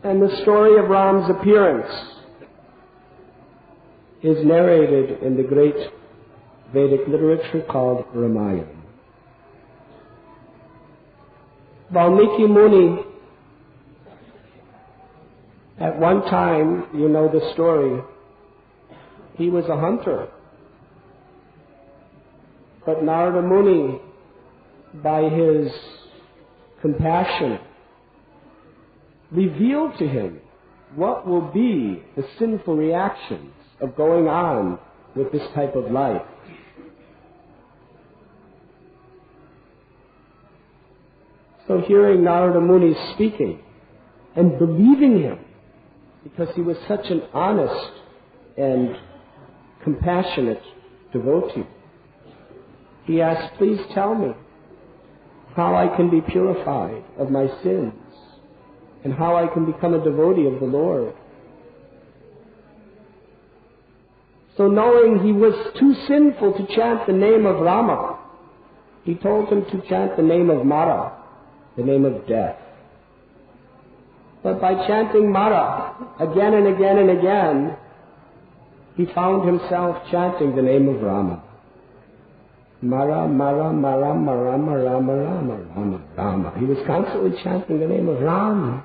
And the story of Ram's appearance is narrated in the great Vedic literature called Ramayana. Valmiki Muni, at one time, you know the story, he was a hunter. But Narada Muni, by his compassion, revealed to him what will be the sinful reactions of going on with this type of life. So hearing Narada Muni speaking and believing him, because he was such an honest and compassionate devotee, he asked, please tell me how I can be purified of my sins and how I can become a devotee of the Lord. So knowing he was too sinful to chant the name of Rama, he told him to chant the name of Mara, the name of death. But by chanting Mara again and again and again, he found himself chanting the name of Rama. Mara, Mara, Mara, Mara, Mara, Mara, Rama, Rama. He was constantly chanting the name of Ram.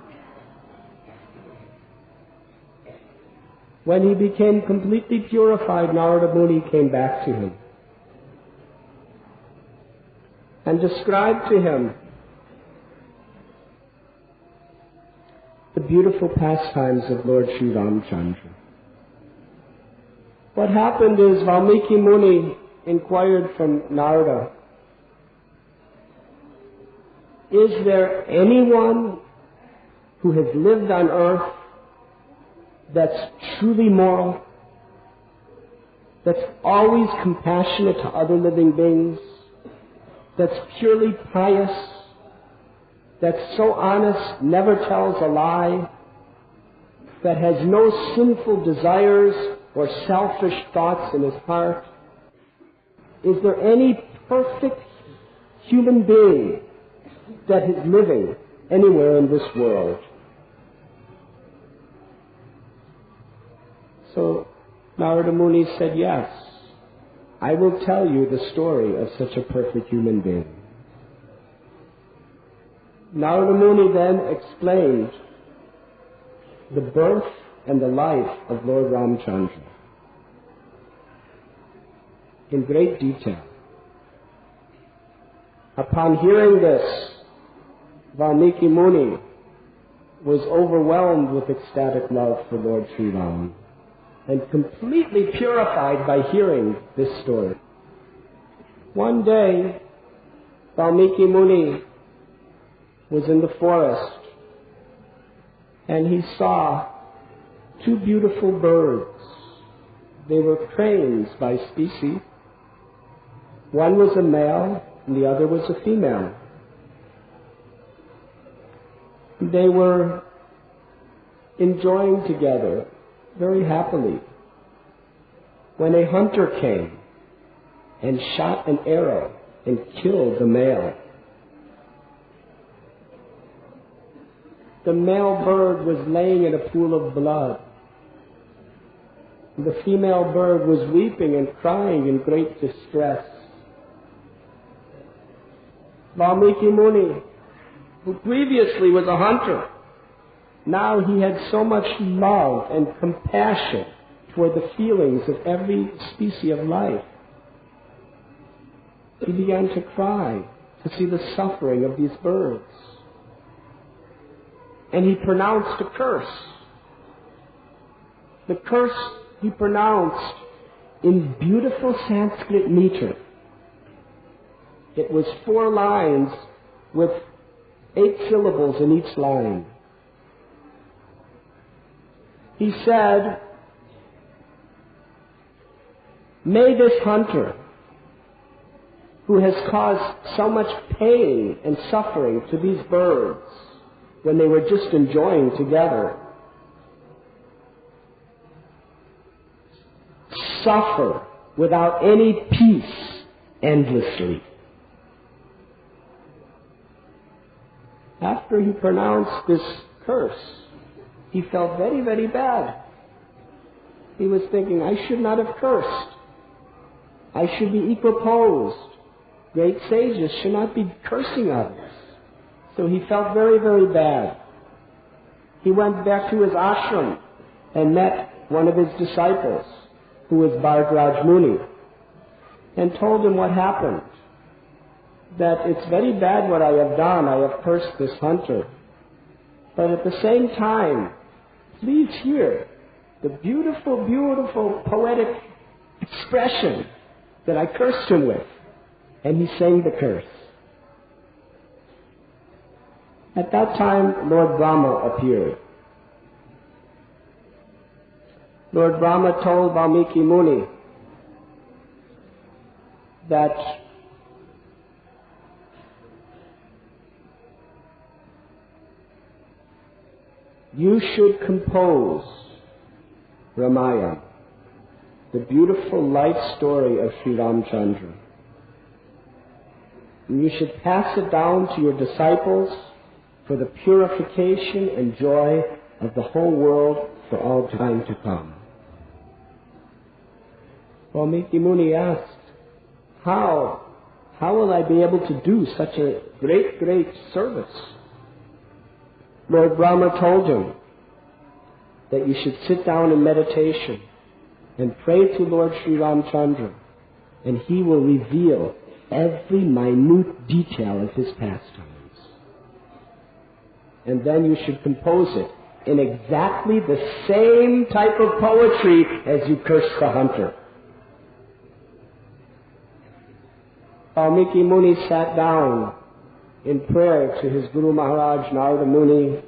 When he became completely purified, Narada Muni came back to him and described to him the beautiful pastimes of Lord Sri Ramchandra. What happened is Valmiki Muni inquired from Narada, is there anyone who has lived on earth that's truly moral, that's always compassionate to other living beings, that's purely pious, that's so honest, never tells a lie, that has no sinful desires or selfish thoughts in his heart? Is there any perfect human being that is living anywhere in this world? So Narada Muni said, yes, I will tell you the story of such a perfect human being. Narada Muni then explained the birth and the life of Lord Ramchandra in great detail. Upon hearing this, Valmiki Muni was overwhelmed with ecstatic love for Lord Sri Ram and completely purified by hearing this story. One day, Valmiki Muni was in the forest and he saw two beautiful birds. They were cranes by species. One was a male and the other was a female. They were enjoying together very happily when a hunter came and shot an arrow and killed the male. The male bird was laying in a pool of blood. The female bird was weeping and crying in great distress. Valmiki Muni, who previously was a hunter, now he had so much love and compassion toward the feelings of every species of life. He began to cry to see the suffering of these birds. And he pronounced a curse. The curse he pronounced in beautiful Sanskrit meter. It was 4 lines with 8 syllables in each line. He said, may this hunter, who has caused so much pain and suffering to these birds when they were just enjoying together, suffer without any peace endlessly. After he pronounced this curse, he felt very, very bad. He was thinking, I should not have cursed. I should be equiposed. Great sages should not be cursing others. So he felt very, very bad. He went back to his ashram and met one of his disciples, who was Bhardraj Muni, and told him what happened. That it's very bad what I have done. I have cursed this hunter. But at the same time, please hear the beautiful, beautiful poetic expression that I cursed him with. And he sang the curse. At that time, Lord Brahma appeared. Lord Brahma told Valmiki Muni that you should compose Ramayana, the beautiful life story of Sri Ramchandra. And you should pass it down to your disciples for the purification and joy of the whole world for all time to come. Valmiki Muni asked, how will I be able to do such a great, great service? Lord Brahma told him that you should sit down in meditation and pray to Lord Sri Ramchandra, and he will reveal every minute detail of his pastimes. And then you should compose it in exactly the same type of poetry as you cursed the hunter. Valmiki Muni sat down in prayer to his Guru Maharaj Narada Muni,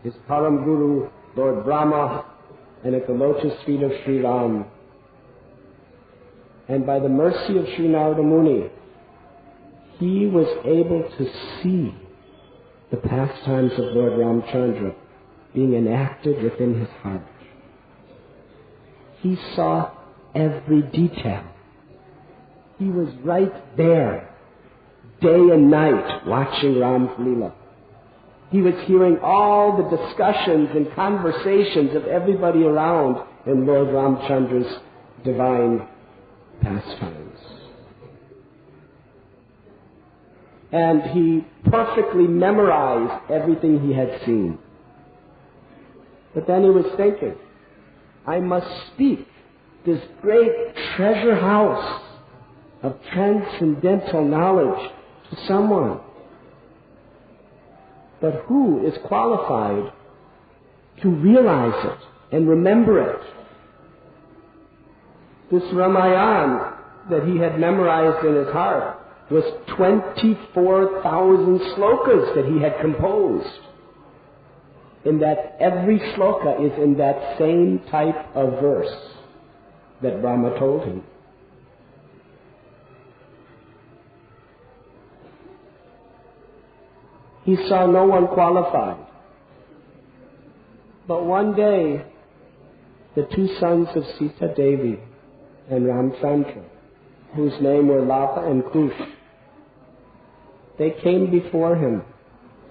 his Param Guru, Lord Brahma, and at the lotus feet of Sri Ram. And by the mercy of Sri Narada Muni, he was able to see the pastimes of Lord Ramchandra being enacted within his heart. He saw every detail. He was right there, day and night, watching Ram's Leela. He was hearing all the discussions and conversations of everybody around in Lord Ramchandra's divine pastimes. And he perfectly memorized everything he had seen. But then he was thinking, I must speak this great treasure house of transcendental knowledge to someone. But who is qualified to realize it and remember it? This Ramayana that he had memorized in his heart was 24,000 slokas that he had composed. In that every sloka is in that same type of verse that Brahma told him. He saw no one qualified. But one day, the two sons of Sita Devi and Ramchandra, whose name were Lava and Kush, they came before him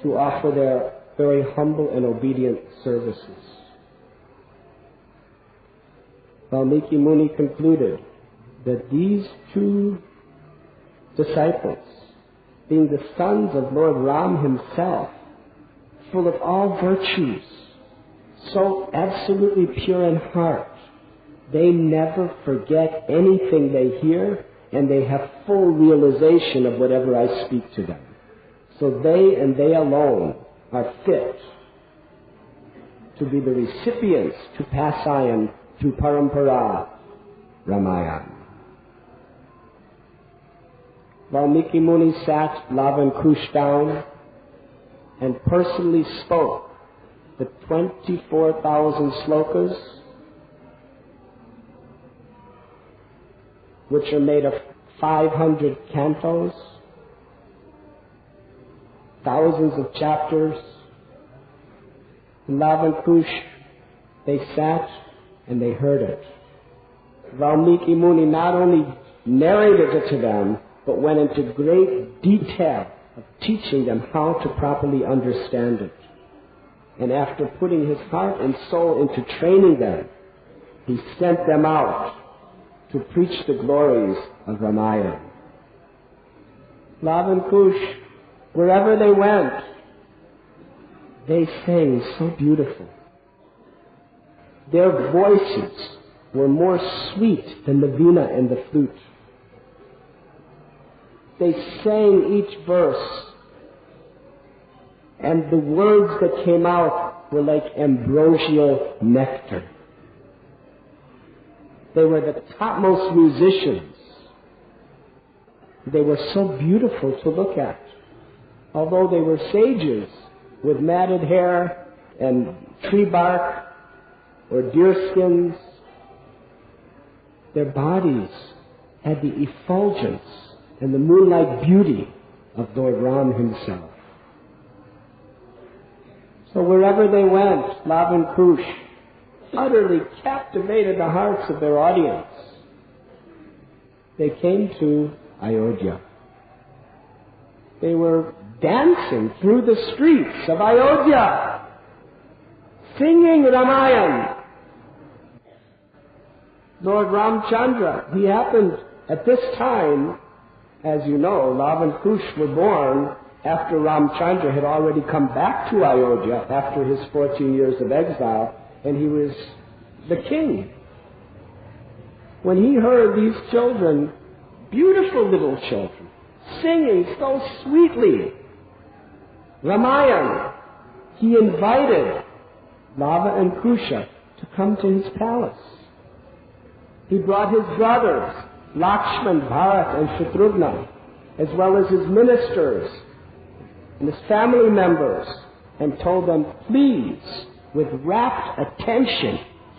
to offer their very humble and obedient services. Valmiki Muni concluded that these two disciples, being the sons of Lord Ram himself, full of all virtues, so absolutely pure in heart, they never forget anything they hear, and they have full realization of whatever I speak to them. So they and they alone are fit to be the recipients to pass on through Parampara Ramayana. Valmiki Muni sat Lava and Kush down and personally spoke the 24,000 slokas, which are made of 500 cantos, thousands of chapters. Lava and Kush, they sat and they heard it. Valmiki Muni not only narrated it to them, but went into great detail of teaching them how to properly understand it. And after putting his heart and soul into training them, he sent them out to preach the glories of Ramayana. Lav and Kush, wherever they went, they sang so beautiful. Their voices were more sweet than the veena and the flute. They sang each verse, and the words that came out were like ambrosial nectar. They were the topmost musicians. They were so beautiful to look at. Although they were sages with matted hair and tree bark or deer skins, their bodies had the effulgence and the moonlight beauty of Lord Ram himself. So wherever they went, Lav and Kush utterly captivated the hearts of their audience. They came to Ayodhya. They were dancing through the streets of Ayodhya, singing Ramayana. Lord Ramchandra, he happened at this time, as you know, Lav and Kush were born after Ramchandra had already come back to Ayodhya after his 14 years of exile, and he was the king. When he heard these children, beautiful little children, singing so sweetly Ramayana, he invited Lava and Kusha to come to his palace. He brought his brothers, Lakshman, Bharat, and Shatrughna, as well as his ministers and his family members, and told them, please, with rapt attention,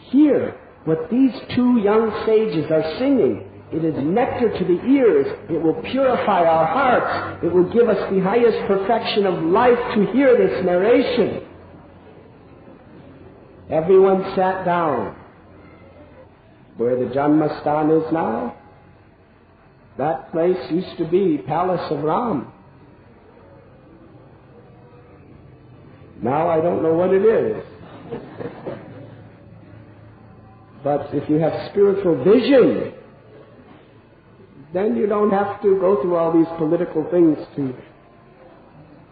hear what these two young sages are singing. It is nectar to the ears. It will purify our hearts. It will give us the highest perfection of life to hear this narration. Everyone sat down. Where the Janmastan is now, that place used to be Palace of Ram. Now I don't know what it is. But if you have spiritual vision, then you don't have to go through all these political things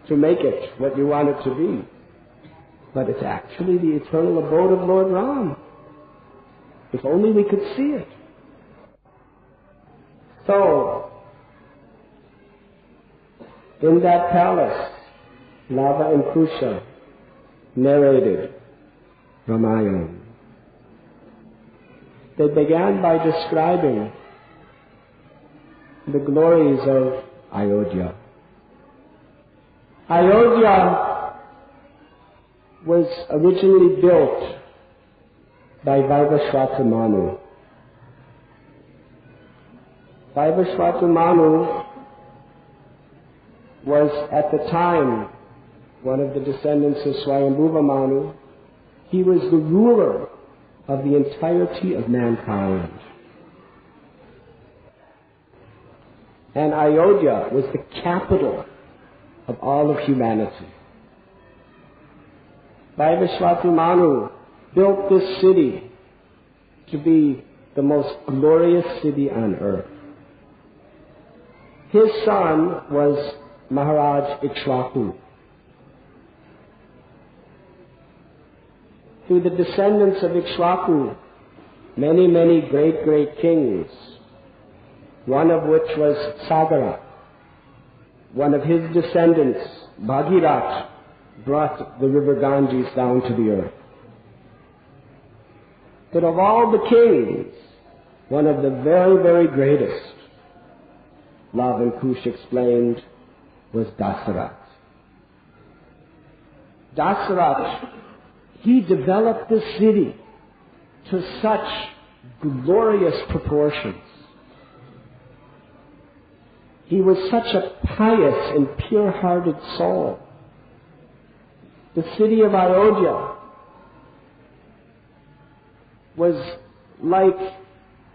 to make it what you want it to be. But it's actually the eternal abode of Lord Ram. If only we could see it. So, in that palace, Lava and Kusha narrated Ramayana. They began by describing the glories of Ayodhya. Ayodhya was originally built by Vaivashvata Manu. Vaivashvata Manu was at the time one of the descendants of Swayambhuva Manu. He was the ruler of the entirety of mankind. And Ayodhya was the capital of all of humanity. Vaivashvata Manu built this city to be the most glorious city on earth. His son was Maharaj Ikshvaku. Through the descendants of Ikshvaku, many, many great, great kings, one of which was Sagara. One of his descendants, Bhagirath, brought the river Ganges down to the earth. But of all the kings, one of the very, very greatest, Lav and Kush explained, was Dasarath. Dasarath, he developed this city to such glorious proportions. He was such a pious and pure-hearted soul. The city of Ayodhya was like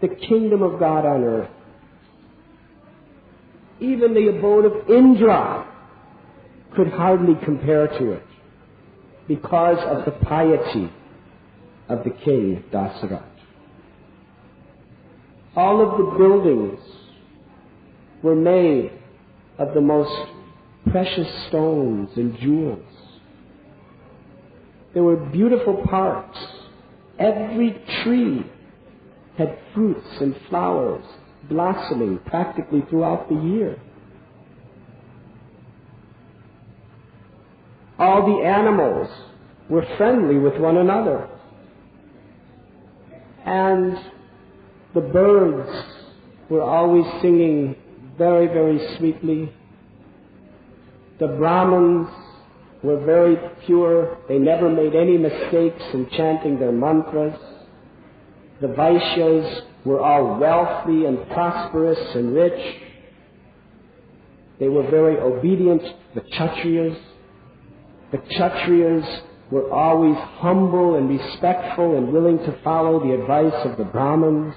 the kingdom of God on earth. Even the abode of Indra could hardly compare to it, because of the piety of the king Dasarath. All of the buildings were made of the most precious stones and jewels. There were beautiful parks. Every tree had fruits and flowers blossoming practically throughout the year. All the animals were friendly with one another. And the birds were always singing very, very sweetly. The Brahmins were very pure. They never made any mistakes in chanting their mantras. The Vaishyas were all wealthy and prosperous and rich. They were very obedient to the Kshatriyas. The Kshatriyas were always humble and respectful and willing to follow the advice of the Brahmins.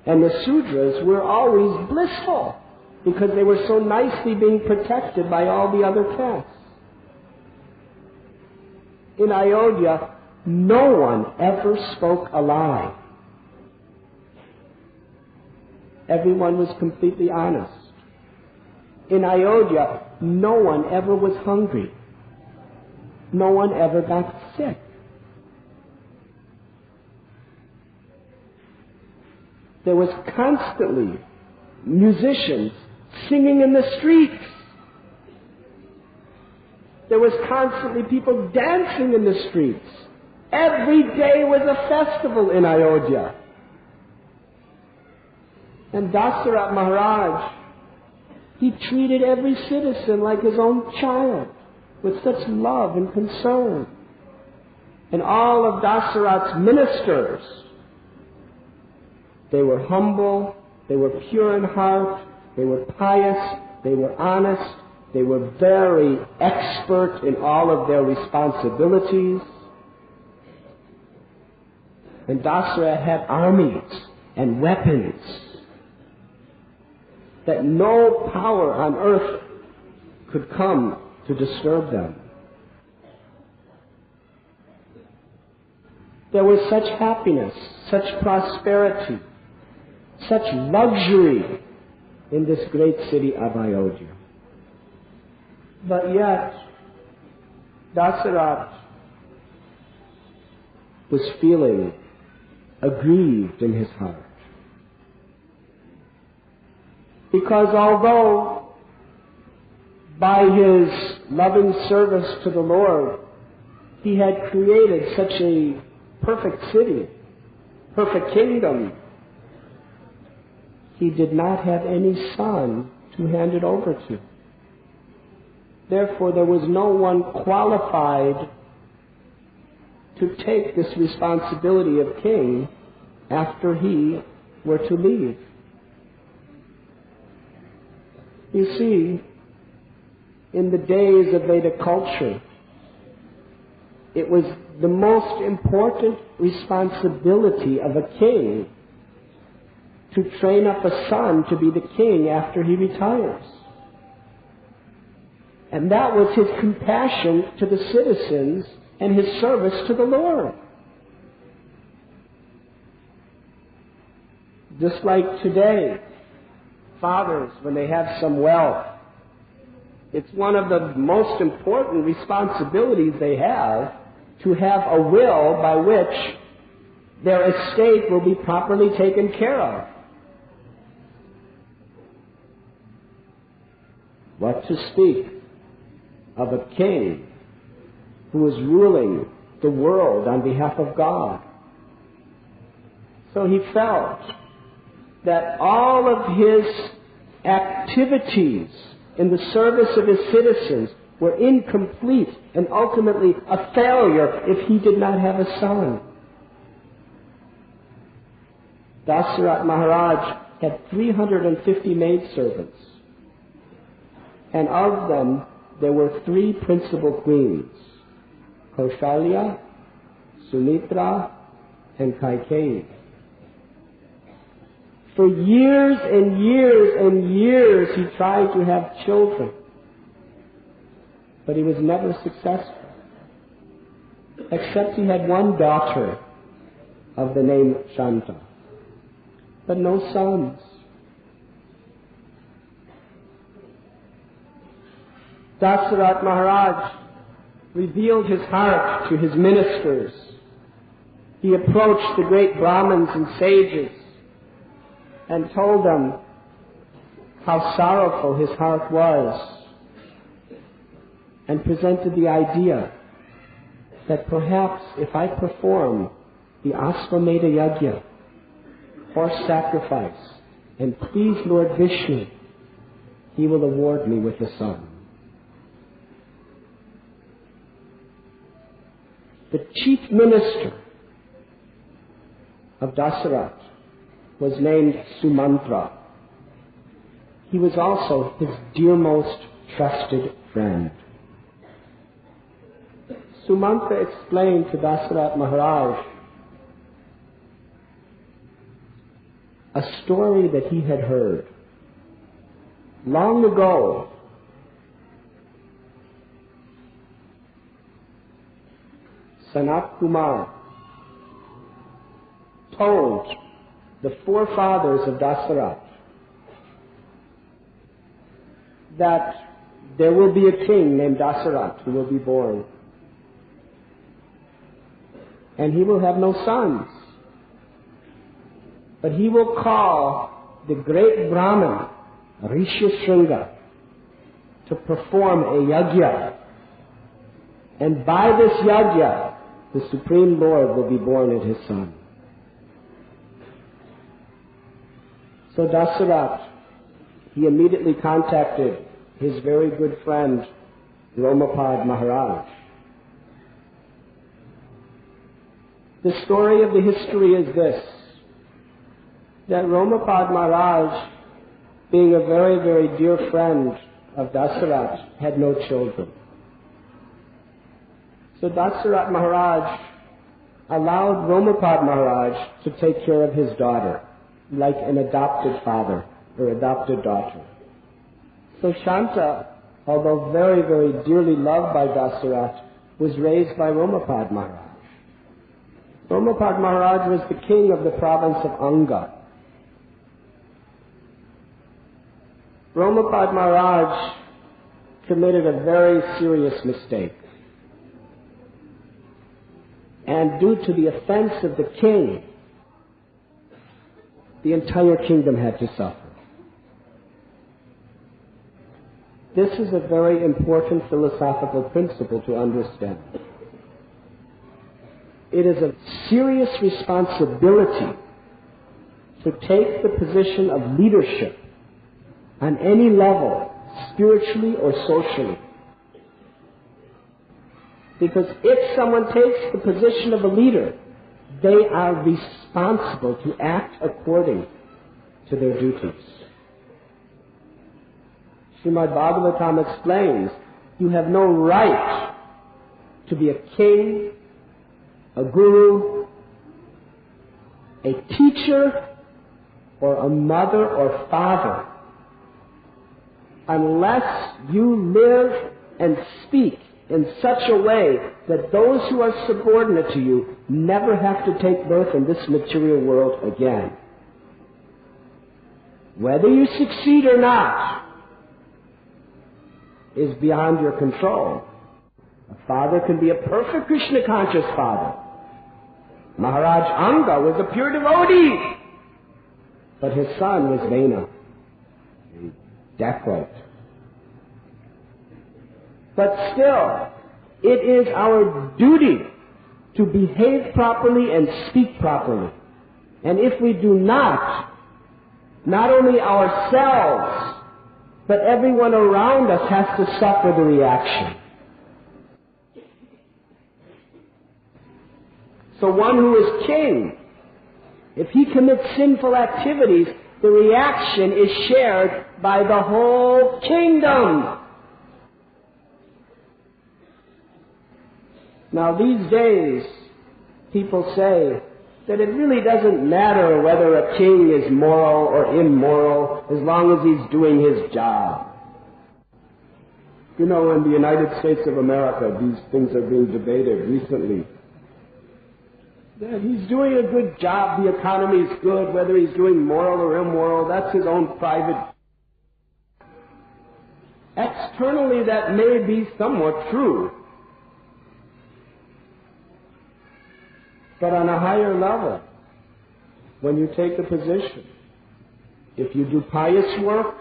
And the Sudras were always blissful because they were so nicely being protected by all the other castes. In Ayodhya, no one ever spoke a lie. Everyone was completely honest. In Ayodhya, no one ever was hungry. No one ever got sick. There was constantly musicians singing in the streets. There was constantly people dancing in the streets. Every day was a festival in Ayodhya. And Dasarath Maharaj, he treated every citizen like his own child, with such love and concern. And all of Dasarath's ministers, they were humble, they were pure in heart, they were pious, they were honest, they were very expert in all of their responsibilities. And Dasarath had armies and weapons that no power on earth could come to disturb them. There was such happiness, such prosperity, such luxury in this great city of Ayodhya. But yet, Dasarath was feeling aggrieved in his heart. Because although by his loving service to the Lord, he had created such a perfect city, perfect kingdom, he did not have any son to hand it over to. Therefore, there was no one qualified to take this responsibility of king after he were to leave. You see, in the days of Vedic culture, it was the most important responsibility of a king to train up a son to be the king after he retires. And that was his compassion to the citizens and his service to the Lord. Just like today, fathers, when they have some wealth, it's one of the most important responsibilities they have to have a will by which their estate will be properly taken care of. What to speak of a king who was ruling the world on behalf of God? So he felt that all of his activities in the service of his citizens were incomplete and ultimately a failure if he did not have a son. Dasarath Maharaj had 350 maidservants, and of them there were 3 principal queens: Kaushalya, Sumitra, and Kaikeyi. For years and years and years he tried to have children, but he was never successful. except he had one daughter of the name Shanta, but no sons. Dasarath Maharaj revealed his heart to his ministers. He approached the great Brahmins and sages and told them how sorrowful his heart was, and presented the idea that perhaps if I perform the Ashvamedha Yajna, horse sacrifice, and please Lord Vishnu, he will award me with a son. The chief minister of Dasarath was named Sumantra. He was also his dearmost trusted friend. Sumantra explained to Dasarath Maharaj a story that he had heard long ago. Sanat Kumar told the forefathers of Dasarath that there will be a king named Dasarath who will be born, and he will have no sons, but he will call the great Brahmin Rishishringa to perform a yajna, and by this yajna the Supreme Lord will be born as his son. So Dasarath, he immediately contacted his very good friend Romapad Maharaj. The story of the history is this, that Romapad Maharaj, being a very, very dear friend of Dasarath, had no children. So Dasarath Maharaj allowed Romapad Maharaj to take care of his daughter, like an adopted father or adopted daughter. So Shanta, although very, very dearly loved by Dasarath, was raised by Romapad Maharaj. Romapad Maharaj was the king of the province of Anga. Romapad Maharaj committed a very serious mistake. And due to the offense of the king, the entire kingdom had to suffer. This is a very important philosophical principle to understand. It is a serious responsibility to take the position of leadership on any level, spiritually or socially. Because if someone takes the position of a leader, they are responsible to act according to their duties. Srimad Bhagavatam explains, you have no right to be a king, a guru, a teacher, or a mother or father, unless you live and speak in such a way that those who are subordinate to you never have to take birth in this material world again. Whether you succeed or not is beyond your control. A father can be a perfect Krishna conscious father. Maharaj Anga was a pure devotee, but his son was Vena, a dacoit. But still, it is our duty to behave properly and speak properly. And if we do not only ourselves, but everyone around us has to suffer the reaction. So one who is king, if he commits sinful activities, the reaction is shared by the whole kingdom. Now these days, people say that it really doesn't matter whether a king is moral or immoral as long as he's doing his job. You know, in the United States of America, these things are being debated recently. That he's doing a good job, the economy is good, whether he's doing moral or immoral, that's his own private. Externally, that may be somewhat true. But on a higher level, when you take a position, if you do pious work,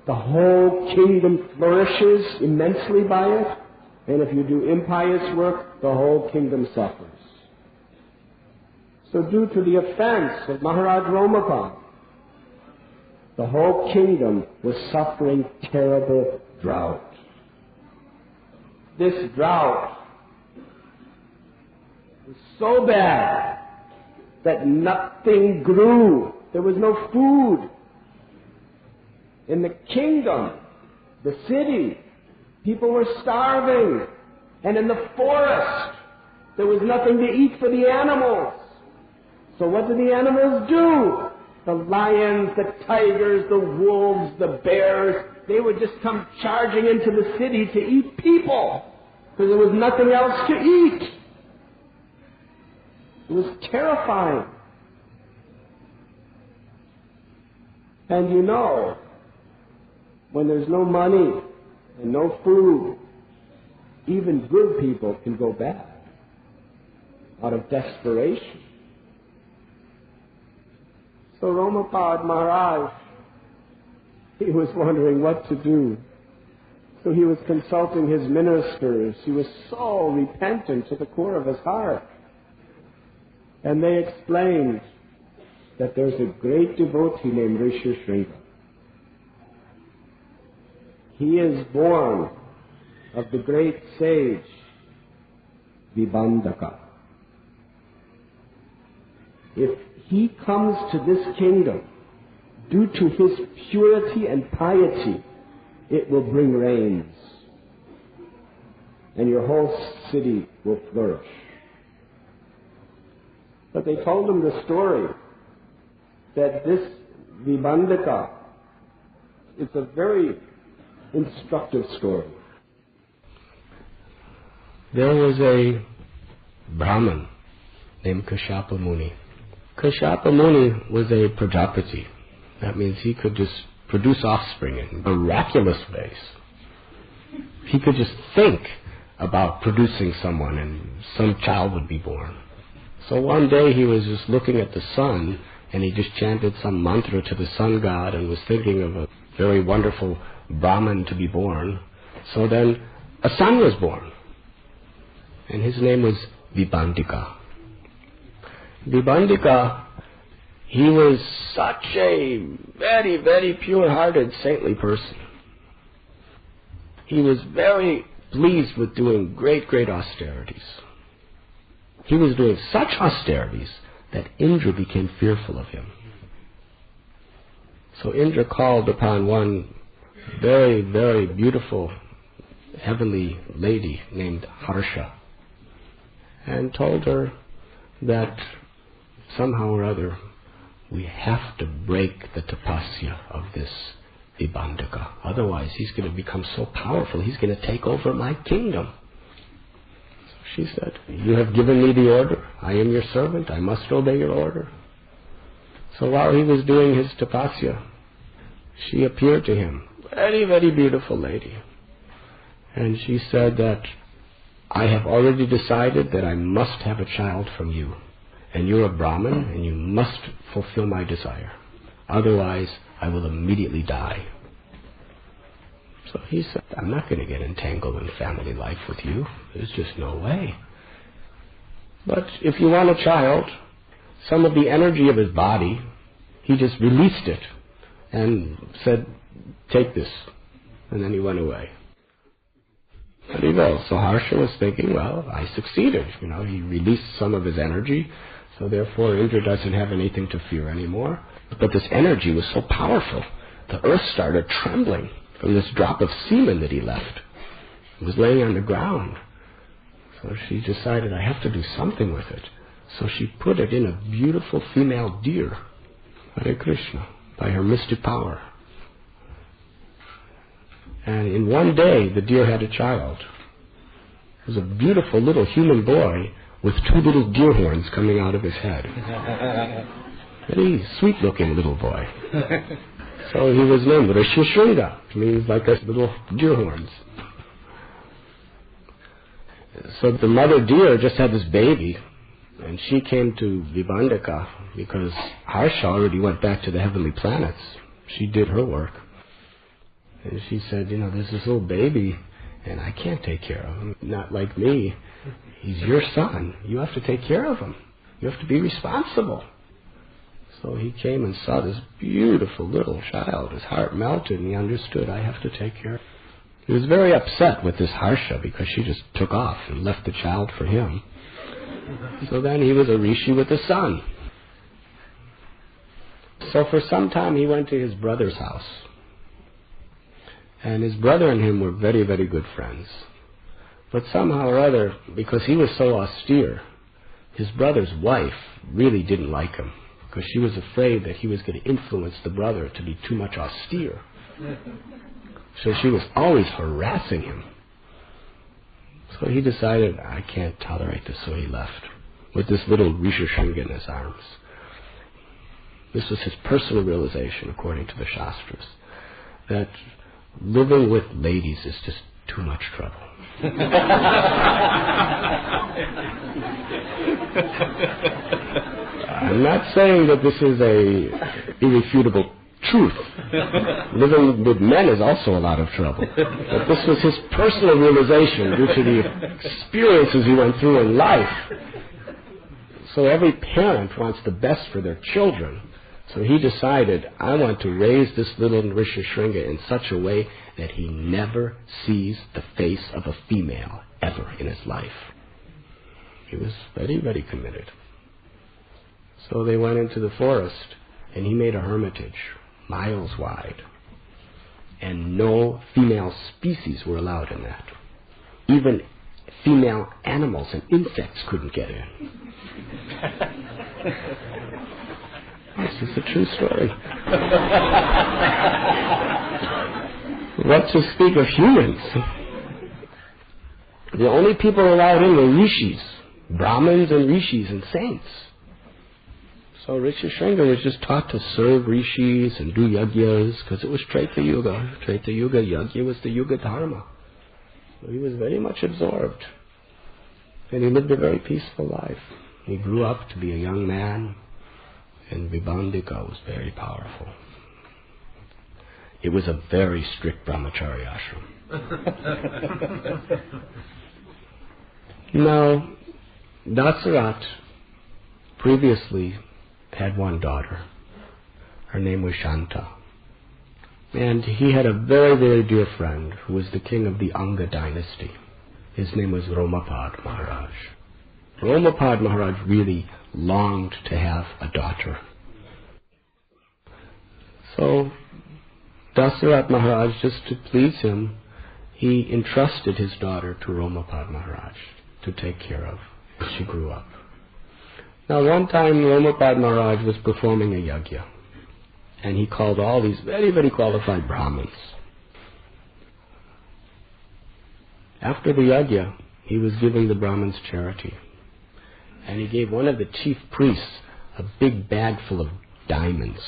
the whole kingdom flourishes immensely by it, and if you do impious work, the whole kingdom suffers. So due to the offense of Maharaj Romapad, the whole kingdom was suffering terrible drought. This drought was so bad that nothing grew. There was no food. In the kingdom, the city, people were starving. And in the forest, there was nothing to eat for the animals. So what did the animals do? The lions, the tigers, the wolves, the bears, they would just come charging into the city to eat people, because there was nothing else to eat. It was terrifying. And you know, when there's no money and no food, even good people can go bad out of desperation. So Romapad Maharaj, he was wondering what to do. So he was consulting his ministers. He was so repentant to the core of his heart. And they explained that there's a great devotee named Rishi Shringa. He is born of the great sage Vibandaka. If he comes to this kingdom, due to his purity and piety, it will bring rains, and your whole city will flourish. But they told him the story that this Vibandaka is a very instructive story. There was a Brahmin named Kashyapa Muni. Kashyapa Muni was a Prajapati. That means he could just produce offspring in miraculous ways. He could just think about producing someone and some child would be born. So one day he was just looking at the sun and he just chanted some mantra to the sun god and was thinking of a very wonderful Brahmin to be born. So then a son was born, and his name was Vibandika. Vibandika, he was such a very, very pure-hearted, saintly person. He was very pleased with doing great, great austerities. He was doing such austerities that Indra became fearful of him. So Indra called upon one very, very beautiful heavenly lady named Harsha and told her that somehow or other we have to break the tapasya of this Vibandaka. Otherwise he's going to become so powerful, he's going to take over my kingdom. So she said, you have given me the order. I am your servant. I must obey your order. So while he was doing his tapasya, she appeared to him, very, very beautiful lady. And she said that I have already decided that I must have a child from you. And you're a Brahmin, and you must fulfill my desire. Otherwise, I will immediately die. So he said, I'm not going to get entangled in family life with you. There's just no way. But if you want a child, some of the energy of his body, he just released it and said, take this. And then he went away. Very well. So Harsha was thinking, well, I succeeded. He released some of his energy, so therefore Indra doesn't have anything to fear anymore. But this energy was so powerful, the earth started trembling from this drop of semen that he left. It was laying on the ground. So she decided, I have to do something with it. So she put it in a beautiful female deer, Hare Krishna, by her mystic power. And in one day, the deer had a child. It was a beautiful little human boy with 2 little deer horns coming out of his head. Very sweet-looking little boy. So he was named Rishishringa, which means like a little deer horns. So the mother deer just had this baby, and she came to Vibhandaka because Harsha already went back to the heavenly planets. She did her work. And she said, there's this little baby, and I can't take care of him. Not like me. He's your son. You have to take care of him. You have to be responsible. So he came and saw this beautiful little child. His heart melted, and he understood, I have to take care of him. He was very upset with this Harsha because she just took off and left the child for him. So then he was a rishi with a son. So for some time he went to his brother's house. And his brother and him were very, very good friends. But somehow or other, because he was so austere, his brother's wife really didn't like him, because she was afraid that he was going to influence the brother to be too much austere. So she was always harassing him. So he decided, I can't tolerate this, so he left, with this little Rishishringa in his arms. This was his personal realization, according to the Shastras, that living with ladies is just too much trouble. I'm not saying that this is a irrefutable truth. Living with men is also a lot of trouble. But this was his personal realization due to the experiences he went through in life. So every parent wants the best for their children. So he decided, I want to raise this little Rishishringa in such a way that he never sees the face of a female ever in his life. He was very, very committed. So they went into the forest, and he made a hermitage, miles wide. And no female species were allowed in that. Even female animals and insects couldn't get in. This is a true story. What to speak of humans? The only people allowed in were rishis, Brahmins and rishis and saints. So Rishishringa was just taught to serve rishis and do yagyas, because it was Treta Yuga. Treta Yuga yagya was the Yuga Dharma. So he was very much absorbed. And he lived a very peaceful life. He grew up to be a young man. And Vibhandaka was very powerful. It was a very strict brahmachari ashram. Now, Dasarath previously had one daughter. Her name was Shanta. And he had a very, very dear friend who was the king of the Anga dynasty. His name was Romapad Maharaj. Romapad Maharaj really longed to have a daughter. So Dasarath Maharaj, just to please him, he entrusted his daughter to Romapad Maharaj to take care of as she grew up. Now one time Romapad Maharaj was performing a yagya, and he called all these very, very qualified Brahmins. After the yagya, he was giving the Brahmins charity. And he gave one of the chief priests a big bag full of diamonds.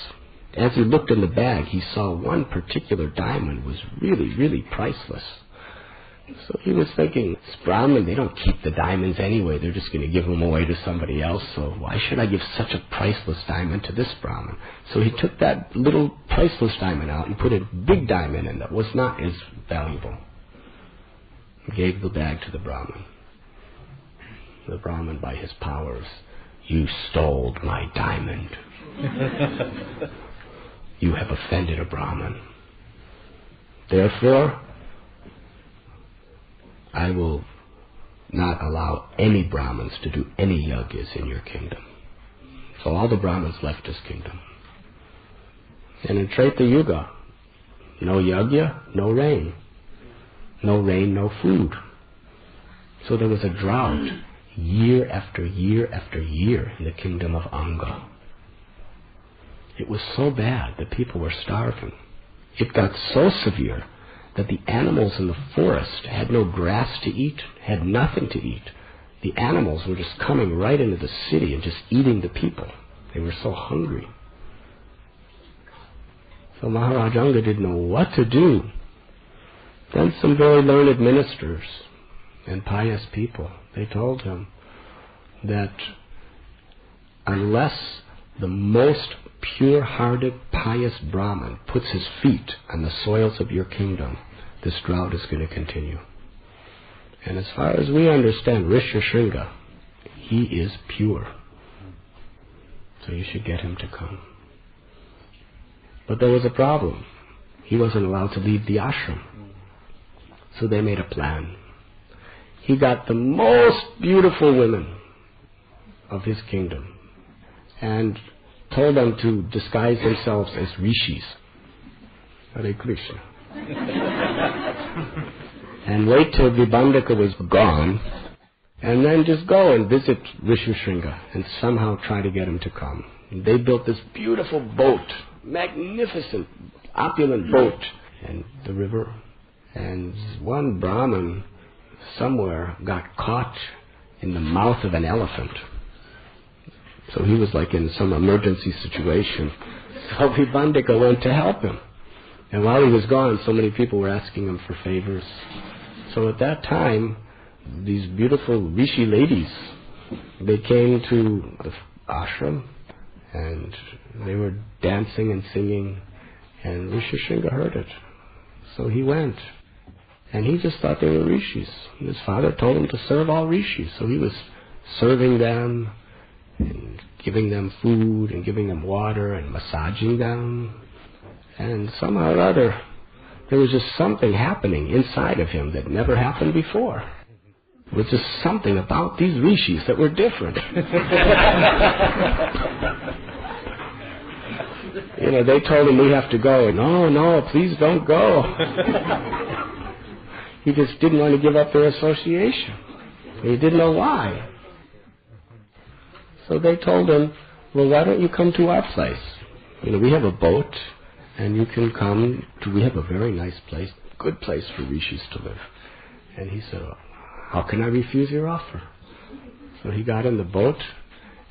As he looked in the bag, he saw one particular diamond was really, really priceless. So he was thinking, this Brahmin, they don't keep the diamonds anyway. They're just going to give them away to somebody else. So why should I give such a priceless diamond to this Brahmin? So he took that little priceless diamond out and put a big diamond in that was not as valuable. He gave the bag to the Brahmin. The Brahmin, by his powers, you stole my diamond. You have offended a Brahmin. Therefore, I will not allow any Brahmins to do any yagyas in your kingdom. So all the Brahmins left his kingdom. And in Treta Yuga, no yagya, no rain. No rain, no food. So there was a drought. Year after year after year in the kingdom of Anga. It was so bad that people were starving. It got so severe that the animals in the forest had no grass to eat, had nothing to eat. The animals were just coming right into the city and just eating the people. They were so hungry. So Maharaj Anga didn't know what to do. Then some very learned ministers and pious people, they told him that unless the most pure-hearted, pious Brahmin puts his feet on the soils of your kingdom, this drought is going to continue. And as far as we understand Rishyashringa, he is pure. So you should get him to come. But there was a problem. He wasn't allowed to leave the ashram. So they made a plan. He got the most beautiful women of his kingdom and told them to disguise themselves as rishis. Hare Krishna. And wait till Vibhandaka was gone, and then just go and visit Rishyashringa and somehow try to get him to come. And they built this beautiful boat, magnificent, opulent boat, in the river. And one Brahmin somewhere got caught in the mouth of an elephant. So he was like in some emergency situation. So Vibhandaka went to help him. And while he was gone, so many people were asking him for favors. So at that time, these beautiful rishi ladies, they came to the ashram and they were dancing and singing, and Rishyashringa heard it. So he went. And he just thought they were rishis. And his father told him to serve all rishis. So he was serving them and giving them food and giving them water and massaging them. And somehow or other, there was just something happening inside of him that never happened before. It was just something about these rishis that were different. They told him, we have to go. No, please don't go. He just didn't want to give up their association. He didn't know why. So they told him, well, why don't you come to our place? We have a boat, and you can come to, we have a very nice place, good place for rishis to live. And he said, how can I refuse your offer? So he got in the boat,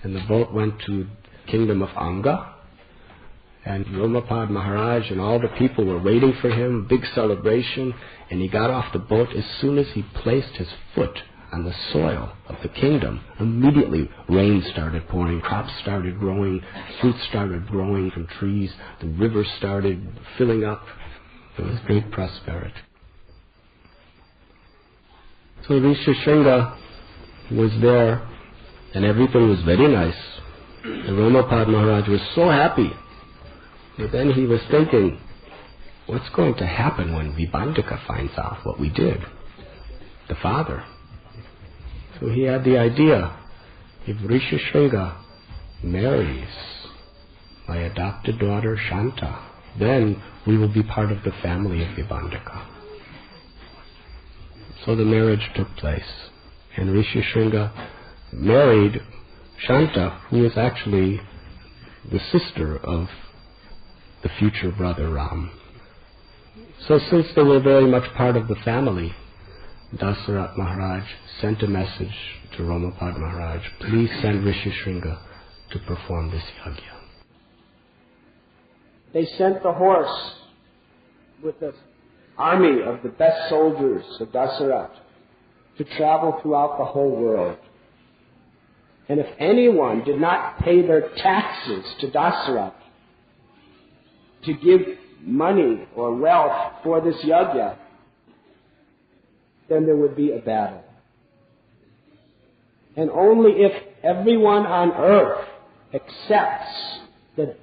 and the boat went to the kingdom of Anga, and Ramapad Maharaj and all the people were waiting for him, big celebration, and he got off the boat. As soon as he placed his foot on the soil of the kingdom, immediately rain started pouring, crops started growing, fruits started growing from trees, the river started filling up. There was great prosperity. So Rishyashringa was there, and everything was very nice. And Ramapad Maharaj was so happy. But then he was thinking, what's going to happen when Vibhandaka finds out what we did? The father. So he had the idea, if Rishyashringa marries my adopted daughter Shanta, then we will be part of the family of Vibhandaka. So the marriage took place, and Rishyashringa married Shanta, who was actually the sister of the future brother Ram. So since they were very much part of the family, Dasarath Maharaj sent a message to Ramapad Maharaj, please send Rishyashringa to perform this yajna. They sent the horse with the army of the best soldiers of Dasarath to travel throughout the whole world. And if anyone did not pay their taxes to Dasarath to give money or wealth for this yajna, then there would be a battle. And only if everyone on earth accepts that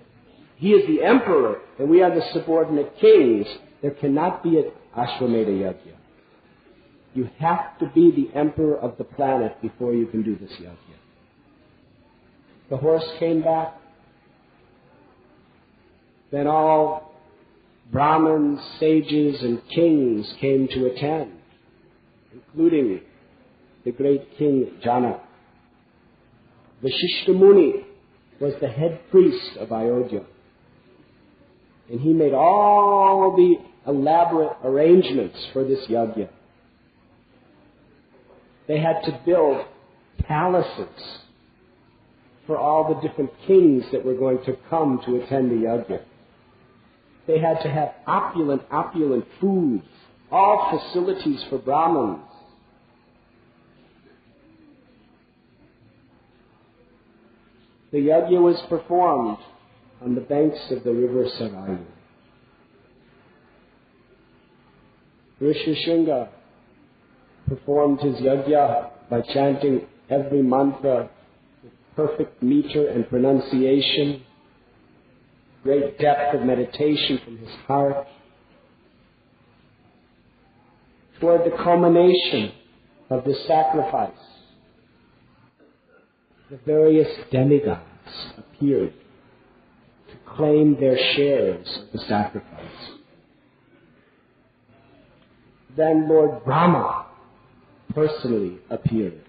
he is the emperor and we are the subordinate kings, there cannot be an Ashwamedha yajna. You have to be the emperor of the planet before you can do this yajna. The horse came back. Then all Brahmins, sages, and kings came to attend, including the great king Janak. Vashishta Muni was the head priest of Ayodhya. And he made all the elaborate arrangements for this yajna. They had to build palaces for all the different kings that were going to come to attend the yajna. They had to have opulent foods, all facilities for Brahmins. The yajna was performed on the banks of the river Sarayu. Rishishringa performed his yajna by chanting every mantra with perfect meter and pronunciation, great depth of meditation from his heart. Toward the culmination of the sacrifice, the various demigods appeared to claim their shares of the sacrifice. Then Lord Brahma personally appeared